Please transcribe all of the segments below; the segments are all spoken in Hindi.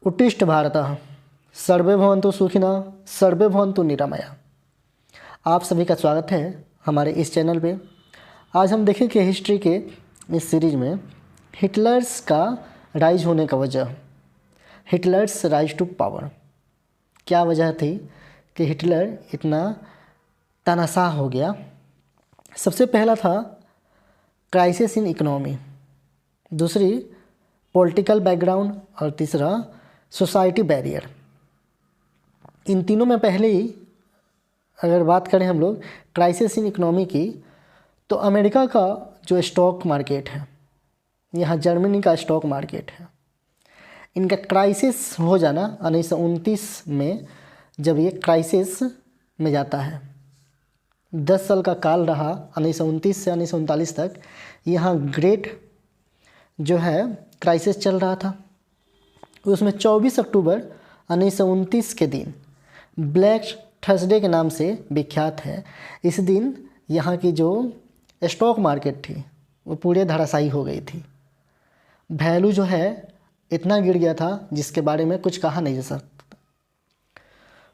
उत्तिष्ठ भारतः सर्वे भवन्तु सुखिनः सर्वे भवन्तु निरामया। आप सभी का स्वागत है हमारे इस चैनल पे। आज हम देखेंगे हिस्ट्री के इस सीरीज में हिटलर्स का राइज होने का वजह, हिटलर्स राइज टू पावर। क्या वजह थी कि हिटलर इतना तानाशाह हो गया। सबसे पहला था क्राइसिस इन इकोनॉमी, दूसरी पॉलिटिकल बैकग्राउंड और तीसरा सोसाइटी बैरियर। इन तीनों में पहले ही अगर बात करें हम लोग क्राइसिस इन इकोनॉमी की, तो अमेरिका का जो स्टॉक मार्केट है, यहाँ जर्मनी का स्टॉक मार्केट है, इनका क्राइसिस हो जाना 1929 में, जब ये क्राइसिस में जाता है। 10 साल का काल रहा 1929 से 1939 तक। यहाँ ग्रेट जो है क्राइसिस चल रहा था। उसमें 24 अक्टूबर 1929 के दिन ब्लैक थर्सडे के नाम से विख्यात है। इस दिन यहाँ की जो स्टॉक मार्केट थी वो पूरे धराशायी हो गई थी। वैल्यू जो है इतना गिर गया था जिसके बारे में कुछ कहा नहीं जा सकता।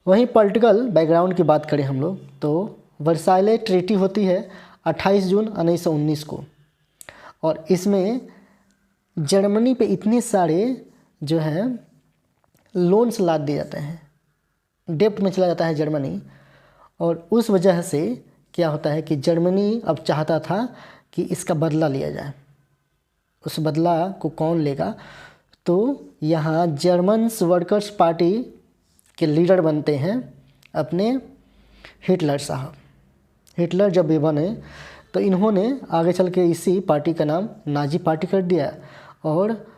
वहीं पॉलिटिकल बैकग्राउंड की बात करें हम लोग तो वर्साइले ट्रीटी होती है 28 जून 1919 को, और इसमें जर्मनी पे इतने सारे जो है लोन्स लाद दिए जाते हैं, डेप्ट में चला जाता है जर्मनी। और उस वजह से क्या होता है कि जर्मनी अब चाहता था कि इसका बदला लिया जाए। उस बदला को कौन लेगा, तो यहाँ जर्मन्स वर्कर्स पार्टी के लीडर बनते हैं अपने हिटलर साहब। हिटलर जब भी बने तो इन्होंने आगे चल के इसी पार्टी का नाम नाजी पार्टी कर दिया, और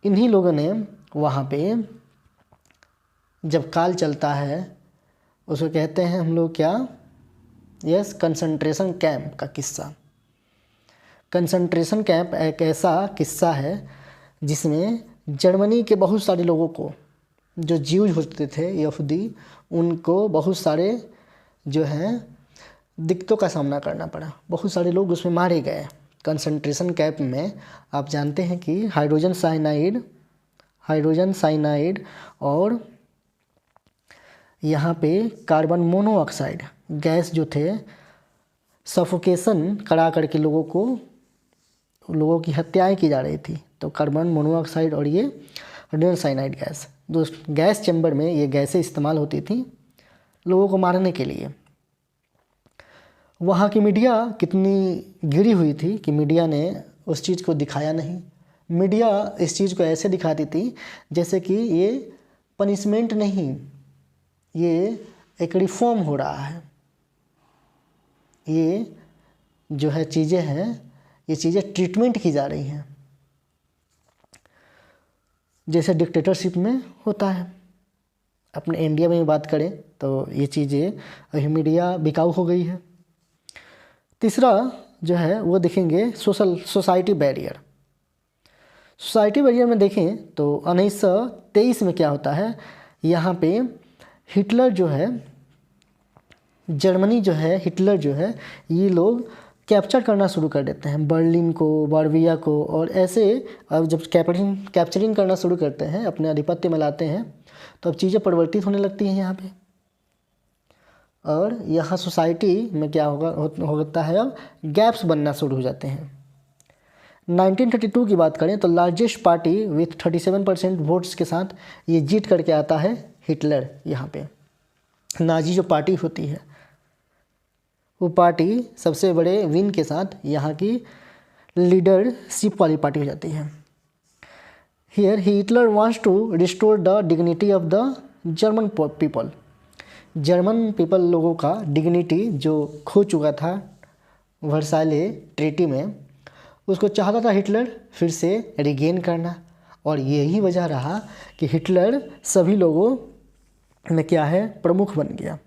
इन्हीं लोगों ने वहाँ पे जब काल चलता है उसको कहते हैं हम लोग क्या, यस, कंसंट्रेशन कैंप का किस्सा। कंसंट्रेशन कैंप एक ऐसा किस्सा है जिसमें जर्मनी के बहुत सारे लोगों को, जो ज्यूज होते थे यहूदी, उनको बहुत सारे जो हैं दिक्कतों का सामना करना पड़ा। बहुत सारे लोग उसमें मारे गए। कंसंट्रेशन कैंप में आप जानते हैं कि हाइड्रोजन साइनाइड और यहाँ पे कार्बन मोनोऑक्साइड गैस जो थे, सफोकेशन करा करके लोगों की हत्याएं की जा रही थी। तो कार्बन मोनोऑक्साइड और ये हाइड्रोजन साइनाइड गैस, दो गैस चैम्बर में ये गैसें इस्तेमाल होती थी लोगों को मारने के लिए। वहाँ की मीडिया कितनी गिरी हुई थी कि मीडिया ने उस चीज़ को दिखाया नहीं। मीडिया इस चीज़ को ऐसे दिखाती थी जैसे कि ये पनिशमेंट नहीं, ये एक रिफॉर्म हो रहा है। ये जो है चीज़ें हैं, ये चीज़ें ट्रीटमेंट की जा रही हैं, जैसे डिक्टेटरशिप में होता है। अपने इंडिया में बात करें तो ये चीज़ें अभी मीडिया बिकाऊ हो गई है। तीसरा जो है वो देखेंगे सोसाइटी बैरियर। सोसाइटी बैरियर में देखें तो 1923 में क्या होता है, यहाँ पे हिटलर जो है, जर्मनी जो है, हिटलर जो है, ये लोग कैप्चर करना शुरू कर देते हैं बर्लिन को, बार्विया को, और ऐसे अब जब कैप्चरिंग करना शुरू करते हैं, अपने आधिपत्य में लाते हैं, तो अब चीज़ें परिवर्तित होने लगती हैं यहाँ पे। और यहाँ सोसाइटी में क्या होता है, अब गैप्स बनना शुरू हो जाते हैं। 1932 की बात करें तो लार्जेस्ट पार्टी विथ 37% वोट्स के साथ ये जीत करके आता है हिटलर। यहाँ पे नाजी जो पार्टी होती है वो पार्टी सबसे बड़े विन के साथ यहाँ की लीडरशिप वाली पार्टी हो जाती है। Here Hitler wants to restore the dignity of the German people. German people लोगों का डिग्निटी जो खो चुका था वर्साइले ट्रीटी में, उसको चाहता था हिटलर फिर से रिगेन करना। और यही वजह रहा कि हिटलर सभी लोगों में क्या है, प्रमुख बन गया।